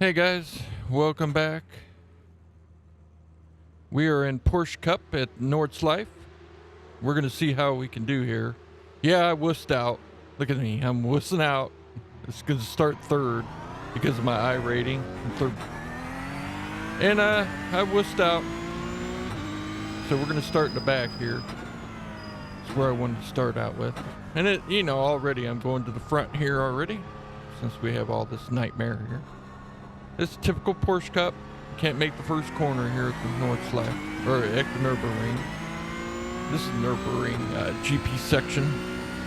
Hey guys, welcome back. We are in Porsche Cup at Nordschleife. We're gonna see how we can do here. Yeah, I wussed out. Look at me, I'm wussing out. It's gonna start third because of my I rating. And I wussed out. So we're gonna start in the back here. That's where I wanted to start out with. And already I'm going to the front here already, since we have all this nightmare here. It's typical Porsche Cup. Can't make the first corner here at the Nordschleife, or at the Nürburgring. This is Nürburgring GP section.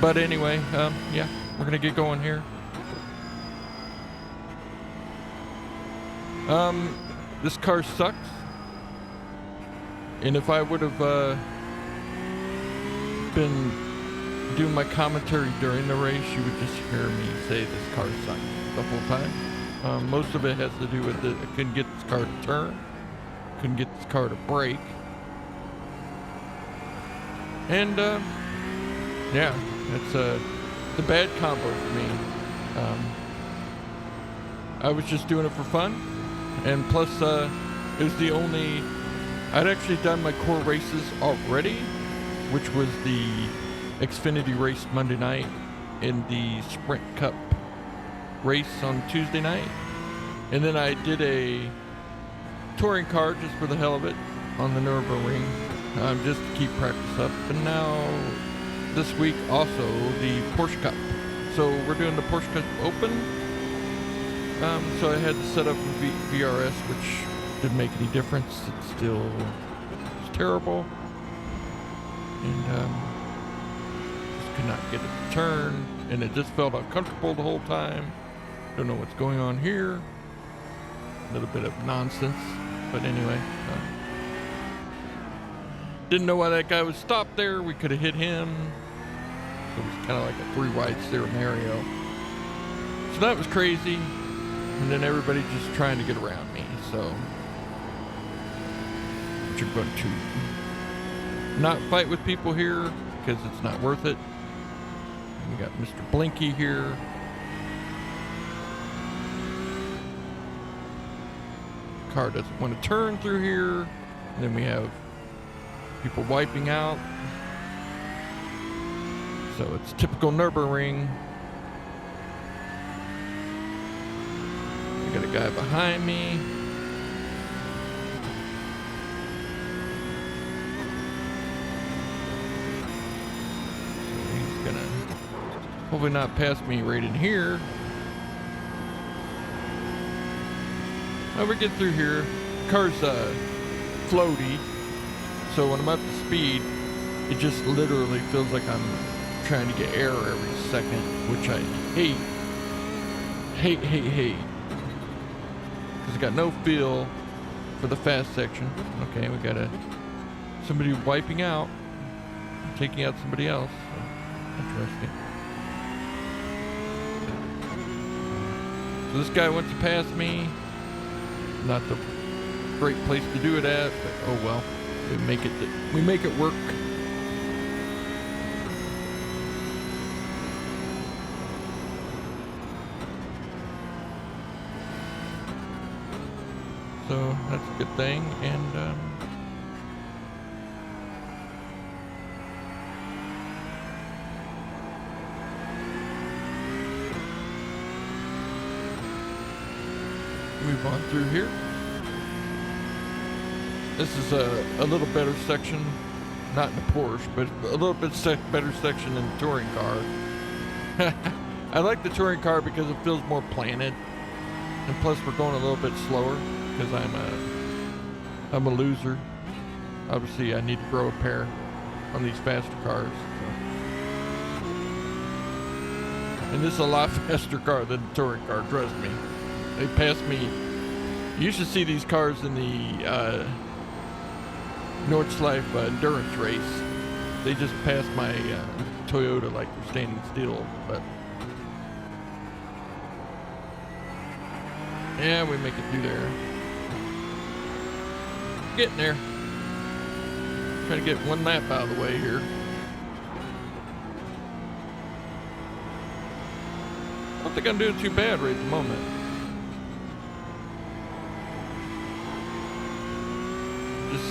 But anyway, yeah, we're gonna get going here. This car sucks. And if I would have been doing my commentary during the race, you would just hear me say this car sucks the whole time. Most of it has to do with I couldn't get this car to turn, couldn't get this car to brake, and yeah, it's a bad combo for me. I was just doing it for fun, and plus it was the only. I'd actually done my core races already, which was the Xfinity race Monday night and the Sprint Cup race on Tuesday night, and then I did a touring car just for the hell of it on the Nürburgring, just to keep practice up. And now this week also the Porsche Cup, so we're doing the Porsche Cup Open. So I had to set up a VRS, which didn't make any difference. It's terrible, and just could not get it to turn, and it just felt uncomfortable the whole time. Don't know what's going on here. A little bit of nonsense, but anyway. Didn't know why that guy was stopped there. We could have hit him. It was kind of like a 3 wide scenario. So that was crazy. And then everybody just trying to get around me. So, what you're going to not fight with people here because it's not worth it. And we got Mr. Blinky here. Car doesn't want to turn through here. And then we have people wiping out. So it's typical Nürburgring. We got a guy behind me. So he's gonna hopefully not pass me right in here. Well, we get through here. The car's floaty, so when I'm up to speed, it just literally feels like I'm trying to get air every second, which I hate. Hate. Because I got no feel for the fast section. Okay, we got somebody wiping out, taking out somebody else. So, interesting. So this guy wants to pass me. Not the great place to do it at, but oh well. We make it work. So that's a good thing, and move on through here. This is a little better section, not in the Porsche, but a little bit better section than the touring car. I like the touring car because it feels more planted, and plus we're going a little bit slower because I'm a loser. Obviously, I need to grow a pair on these faster cars. So. And this is a lot faster car than the touring car, trust me. They passed me. You should see these cars in the Nordschleife endurance race. They just passed my Toyota like they're standing still, but yeah, we make it through there. Getting there. Trying to get one lap out of the way here. I don't think I'm doing too bad right at the moment. just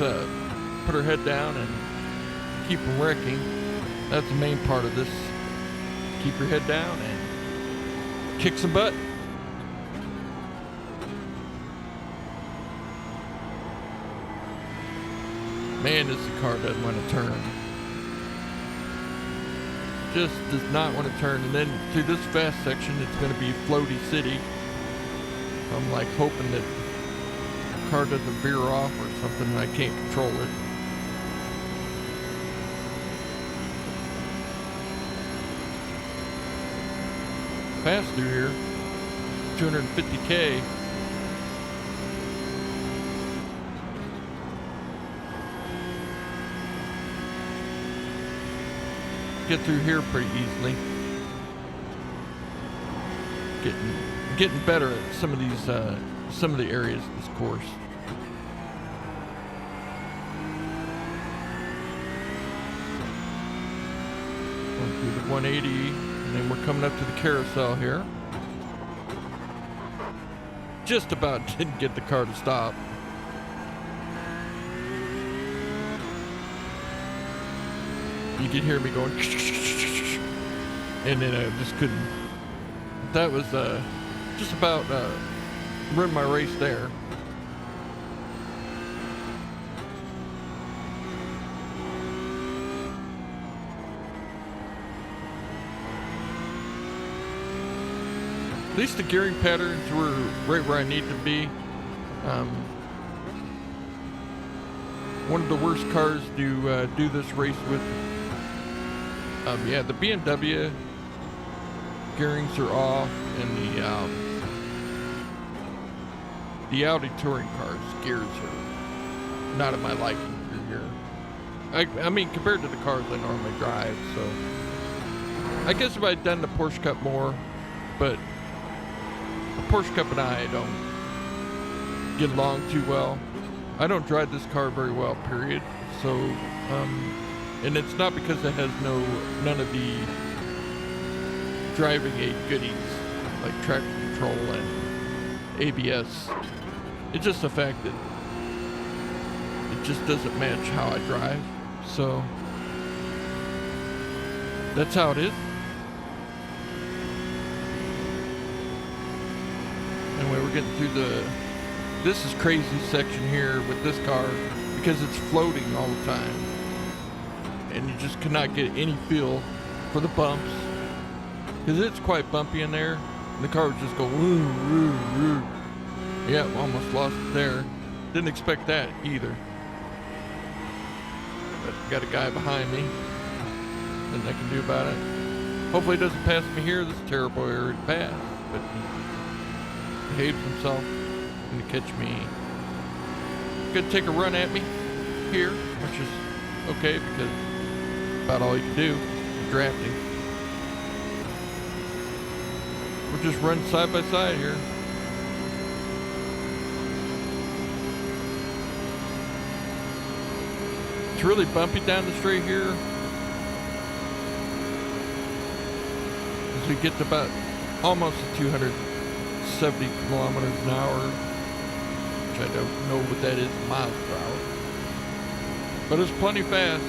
put her head down and keep from wrecking. That's the main part of this. Keep your head down and kick some butt. Man, this car doesn't want to turn. Just does not want to turn. And then through this fast section, it's going to be floaty city. I'm like hoping that the car doesn't veer off or something and I can't control it. Fast through here, 250K. Get through here pretty easily. Getting better at some of these some of the areas of this course. Going through the 180, and then we're coming up to the carousel here. Just about didn't get the car to stop. You can hear me going, and then I just couldn't. That was just about ruined my race there. At least the gearing patterns were right where I need to be. One of the worst cars to do this race with. Yeah, the BMW gearings are off, and the Audi touring cars gears are not at my liking through here. I mean, compared to the cars I normally drive, so I guess if I'd done the Porsche Cup more, but the Porsche Cup and I don't get along too well. I don't drive this car very well, period. So, and it's not because it has none of the driving aid goodies like traction control and ABS. It's just the fact that it just doesn't match how I drive. So that's how it is. Anyway, we're getting through this is crazy section here with this car because it's floating all the time. And you just cannot get any feel for the bumps. Because it's quite bumpy in there. And the car would just go woo, woo, woo. Yeah, almost lost it there. Didn't expect that either. But got a guy behind me. Nothing I can do about it. Hopefully he doesn't pass me here. This is a terrible area to pass. But he behaves himself. Going to catch me. Going to take a run at me here. Which is okay because about all you can do is drafting. We're just running side by side here. It's really bumpy down the straight here. As we get to about almost 270 kilometers an hour, which I don't know what that is in miles per hour. But it's plenty fast.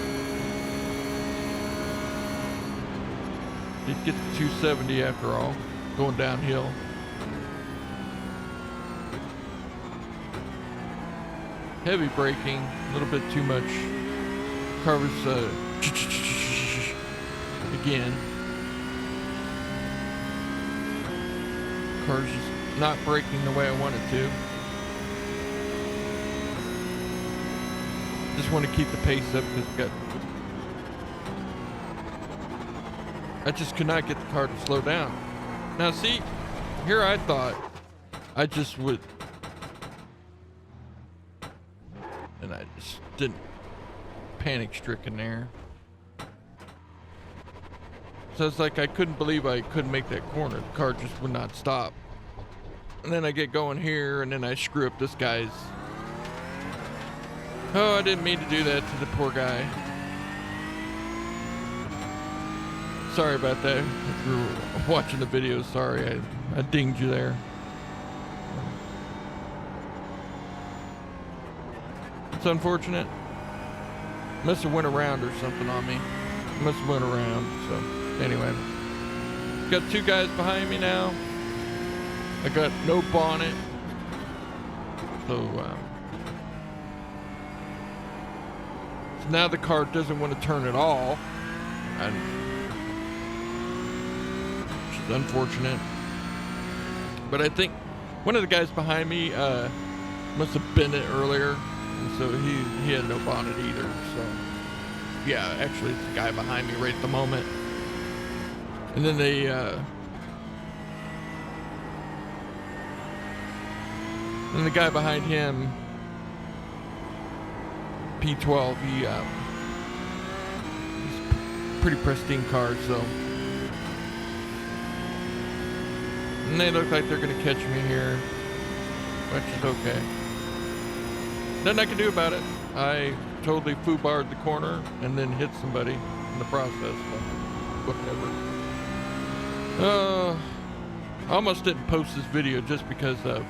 Did get to 270 after all, going downhill. Heavy braking, a little bit too much. Car was again. Car's just not braking the way I want it to. Just want to keep the pace up because I just could not get the car to slow down. Now see, here I thought I just would, and I just didn't, panic stricken there. So it's like I couldn't believe I couldn't make that corner. The car just would not stop. And then I get going here and then I screw up this guy's. Oh, I didn't mean to do that to the poor guy. Sorry about that. If you were watching the video, sorry, I dinged you there. It's unfortunate. Must have went around or something on me. Must have went around. So anyway, got two guys behind me now. I got no bonnet. So now the car doesn't want to turn at all, and which is unfortunate. But I think one of the guys behind me must have bent it earlier, and so he had no bonnet either. So yeah, actually it's the guy behind me right at the moment. And then the guy behind him, P12, he's pretty pristine car, so. And they look like they're gonna catch me here, which is okay. Nothing I can do about it. I totally foobarred the corner and then hit somebody in the process, so whatever. I almost didn't post this video just because of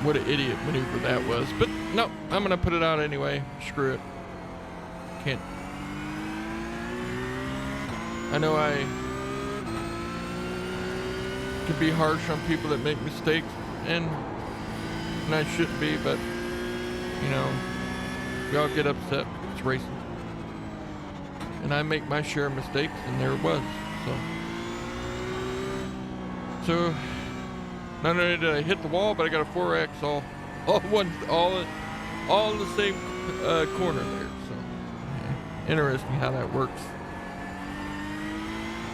what an idiot maneuver that was. But no, I'm gonna put it out anyway. Screw it. Can't. I know I can be harsh on people that make mistakes, and I shouldn't be, but you know, we all get upset. It's racing. And I make my share of mistakes, and there it was. So not only did I hit the wall, but I got a 4X all in the same corner there. So yeah, interesting how that works.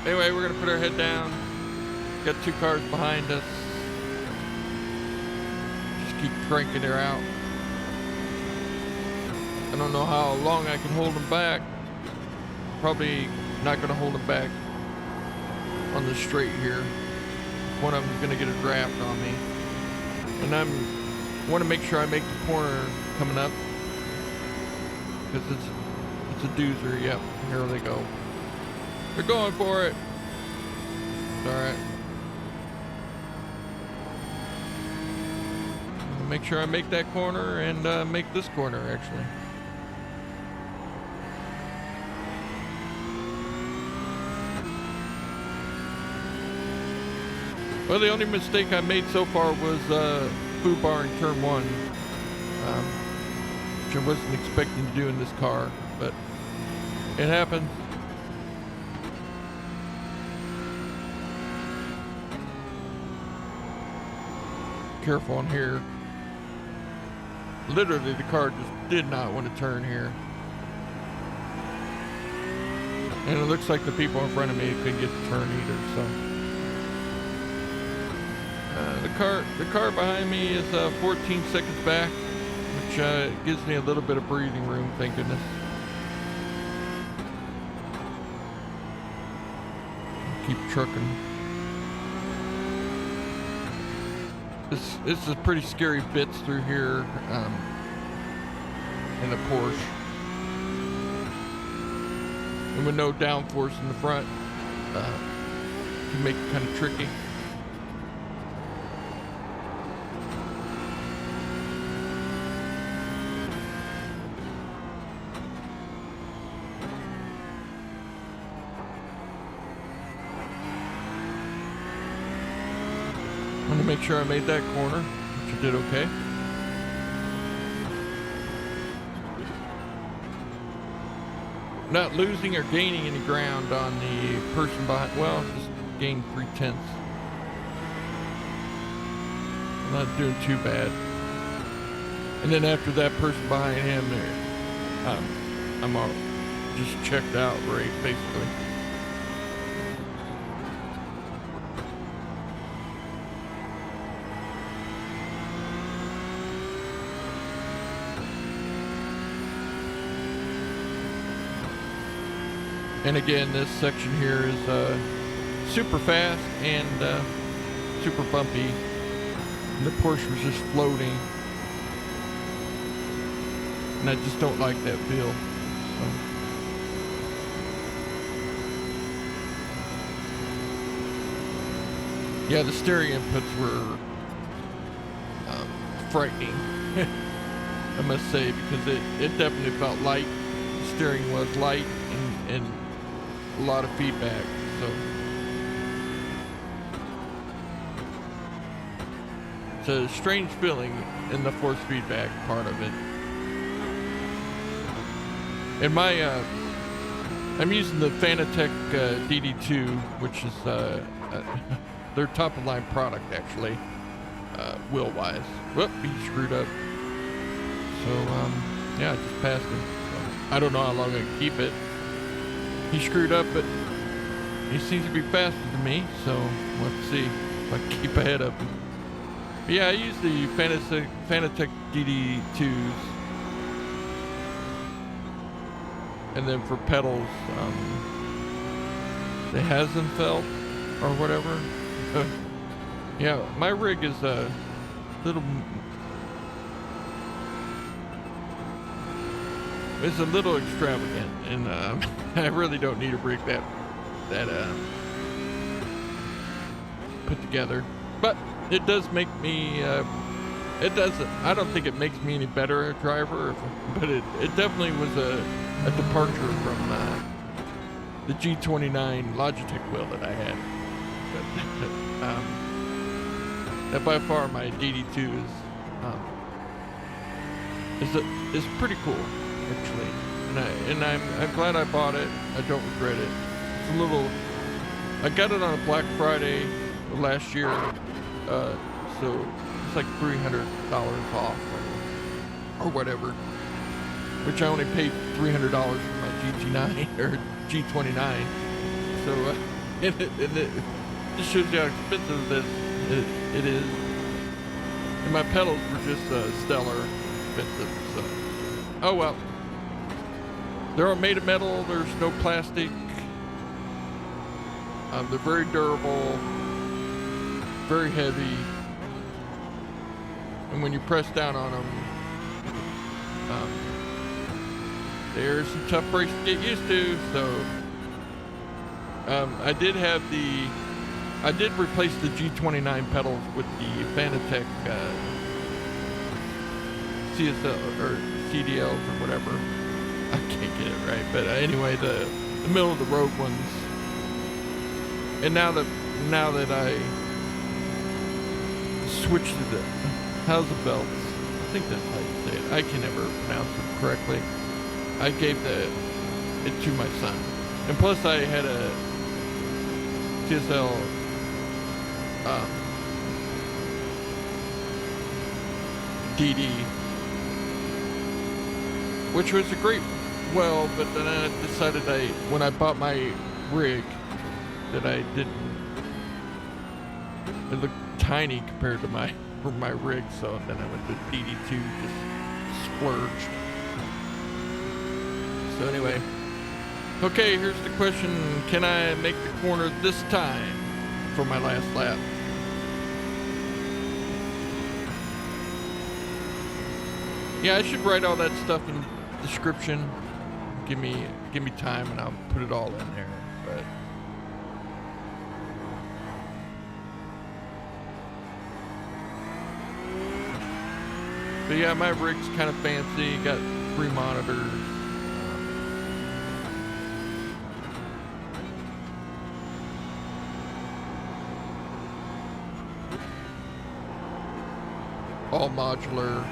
Anyway, we're gonna put our head down. Got two cars behind us. Just keep cranking her out. I don't know how long I can hold them back. Probably not gonna hold them back on the straight here. One of them is going to get a draft on me, and I want to make sure I make the corner coming up, because it's a doozer. Yep, here they go. They're going for it. It's all right. I'll make sure I make that corner and make this corner actually. Well, the only mistake I made so far was foobar in turn one, which I wasn't expecting to do in this car, but it happened. Careful on here. Literally, the car just did not want to turn here. And it looks like the people in front of me couldn't get the turn either, so. The car behind me is 14 seconds back, which gives me a little bit of breathing room, thank goodness. Keep trucking. This is pretty scary bits through here in the Porsche. And with no downforce in the front, can make it kind of tricky. I'm gonna make sure I made that corner, which I did okay. Not losing or gaining any ground on the person behind. Well, just gained 3/10. I'm not doing too bad. And then after that person behind him there, I'm all just checked out, right, basically. And again, this section here is super fast and super bumpy. And the Porsche was just floating. And I just don't like that feel. So. Yeah, the steering inputs were frightening. I must say, because it definitely felt light. The steering was light and a lot of feedback. So it's a strange feeling in the force feedback part of it. And my I'm using the Fanatec DD2, which is their top of line product actually, wheel wise. Whoop, he screwed up. So yeah, I just passed him. So, I don't know how long I can keep it. He screwed up, but he seems to be faster than me, so we'll have to see if I can keep ahead of him. But yeah, I use the Fanatec DD2s. And then for pedals, the Hasenfeld or whatever. Yeah, my rig is a little. It's a little extravagant, and I really don't need a rig that put together. But it does make me. It doesn't. I don't think it makes me any better a driver, but it definitely was a departure from the G29 Logitech wheel that I had. But, that by far my DD2 is pretty cool actually, and I'm glad I bought it. I don't regret it. It's a little. I got it on a Black Friday last year, so it's like $300 off or whatever. Which I only paid $300 for my GT9 or G29. So it just shows you how expensive it is. And my pedals were just stellar expensive. So oh well. They're all made of metal. There's no plastic. They're very durable, very heavy, and when you press down on them. There's some tough brakes to get used to, so I did replace the G29 pedals with the Fanatec CSL or CDLs or whatever. I can't get it right, but anyway, the middle of the road ones. And now that I switched to the Hasenfelds, I think that's how you say it. I can never pronounce it correctly. I gave it to my son, and plus I had a CSL DD, which was a great well, but then I decided when I bought my rig that I didn't. It looked tiny compared to my rig, so then I went to DD2, just splurged. So anyway, okay, here's the question. Can I make the corner this time for my last lap? Yeah, I should write all that stuff in the description. Give me time and I'll put it all in there. But yeah, my rig's kind of fancy. Got 3 monitors. All modular.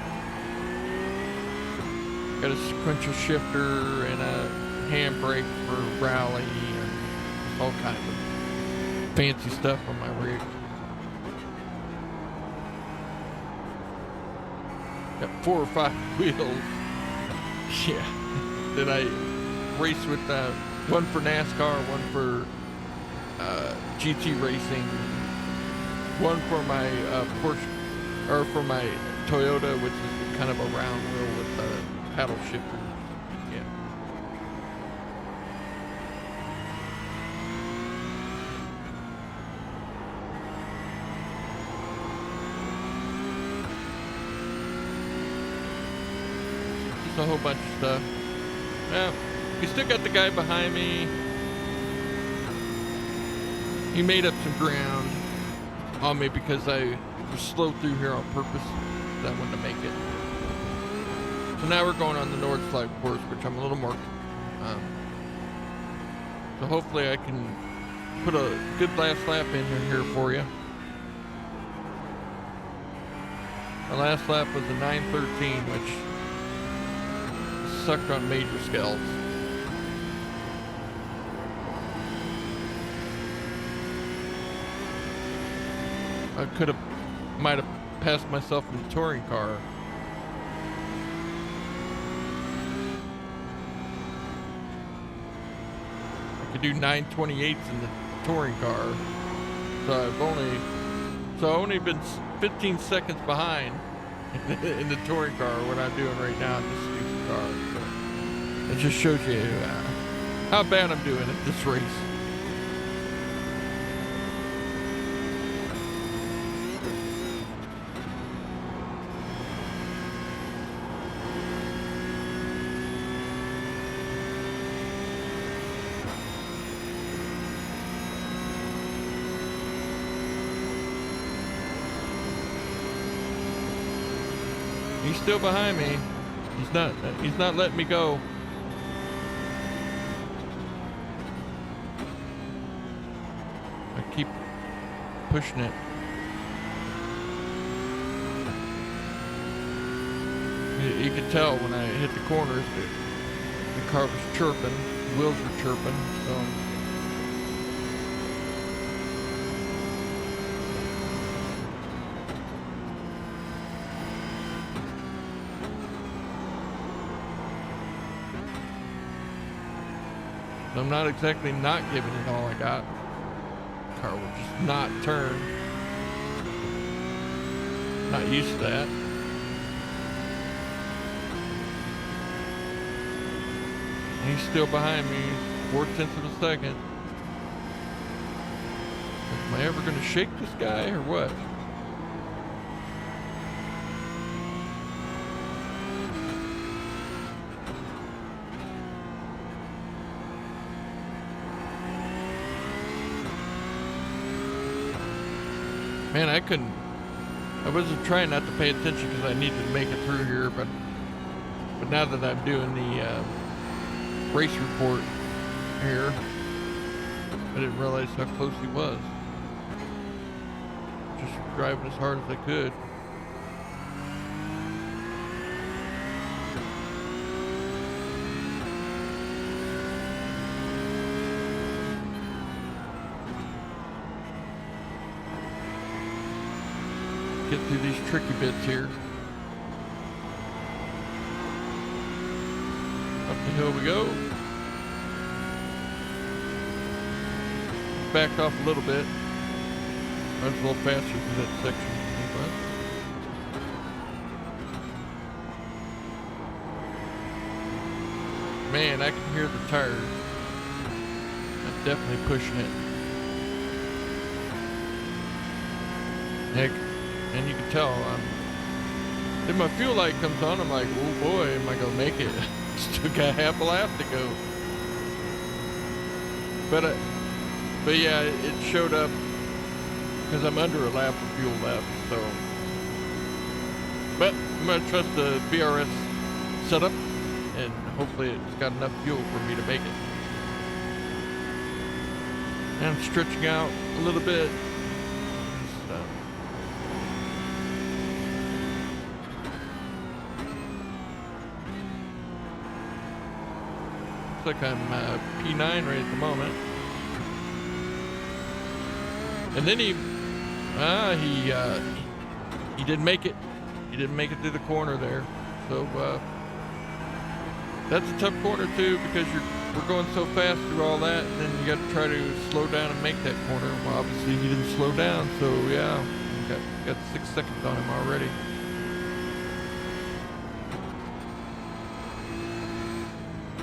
Got a sequential shifter and a handbrake for rally and all kinds of fancy stuff on my rig. Got 4 or 5 wheels. Yeah. Then I race with one for NASCAR, one for GT racing, one for my Porsche. Or for my Toyota, which is kind of a round wheel with paddle shifters. Yeah. Just a whole bunch of stuff. Yeah. We still got the guy behind me. He made up some ground on me because I slow through here on purpose. I wanted to make it. So now we're going on the Nordschleife course, which I'm a little more. So hopefully I can put a good last lap in here for you. The last lap was a 9:13, which sucked on major scales. I might have passed myself in the touring car. I could do 9:28s in the touring car, so I've only been 15 seconds behind in the touring car what I'm doing right now in this stupid car. So it just shows you how bad I'm doing at this race. He's still behind me. He's not letting me go. I keep pushing it. You could tell when I hit the corners that the car was chirping, the wheels were chirping, so. I'm not exactly not giving it all I got. The car will just not turn. Not used to that. And he's still behind me, 4/10 of a second. Am I ever gonna shake this guy or what? Man, I wasn't trying not to pay attention because I needed to make it through here, but now that I'm doing the race report here, I didn't realize how close he was. Just driving as hard as I could. Get through these tricky bits here. Up the hill we go. Backed off a little bit. I was a little faster through that section. Man, I can hear the tires. I'm definitely pushing it. Heck. And you can tell, then my fuel light comes on, I'm like, oh boy, am I gonna make it? Still got half a lap to go. But yeah, it showed up because I'm under a lap of fuel left, so. But I'm gonna trust the BRS setup, and hopefully it's got enough fuel for me to make it. And I'm stretching out a little bit. Looks like I'm P9 right at the moment. And then he didn't make it. He didn't make it through the corner there. So that's a tough corner too, because we're going so fast through all that, and then you got to try to slow down and make that corner. Well, obviously he didn't slow down, so yeah, got 6 seconds on him already.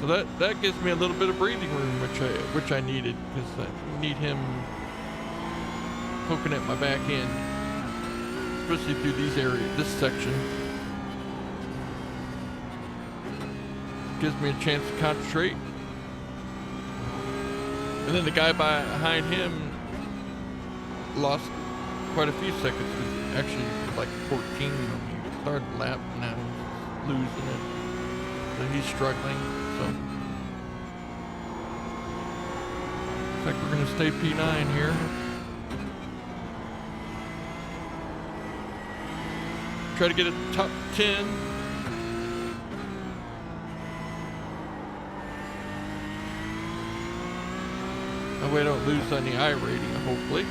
So that gives me a little bit of breathing room, which I needed, because I need him poking at my back end, especially through these areas, this section. Gives me a chance to concentrate. And then the guy behind him lost quite a few seconds. Actually, like 14 when he started the lap, and now he's losing it. So he's struggling. So looks like we're gonna stay P9 here. Try to get a top 10. That way I don't lose on the iRating, hopefully.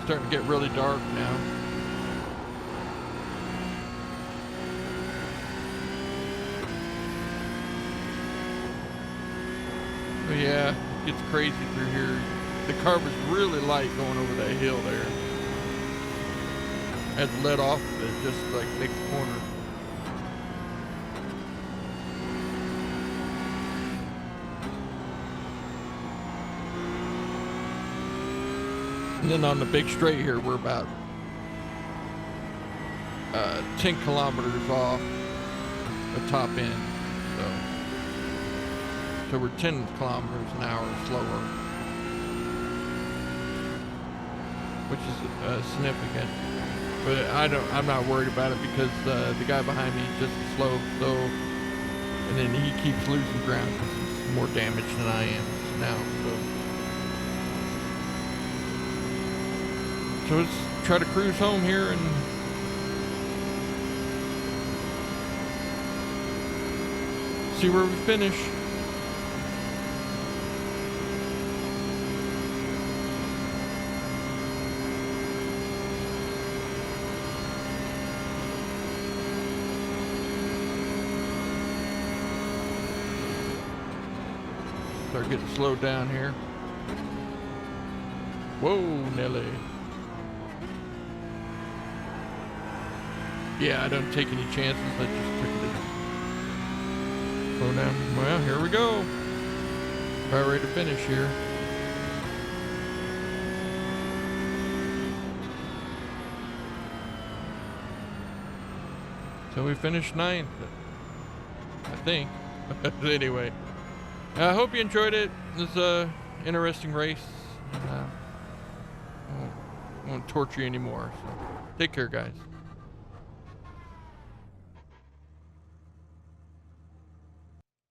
Starting to get really dark now. But yeah, it gets crazy through here. The car was really light going over that hill there. I had to let off of it just like make the corner. And then on the big straight here, we're about 10 kilometers off the top end. So we're 10 kilometers an hour slower, which is significant. But I'm not worried about it because the guy behind me is just as slow. So, and then he keeps losing ground because he's more damaged than I am now. So let's try to cruise home here and see where we finish. Start getting slowed down here. Whoa, Nelly. Yeah, I don't take any chances. I just took it. Slow down. Well, here we go. About ready to finish here. So we finished 9th, I think. Anyway, I hope you enjoyed it. It was an interesting race. I won't torture you anymore. So take care, guys.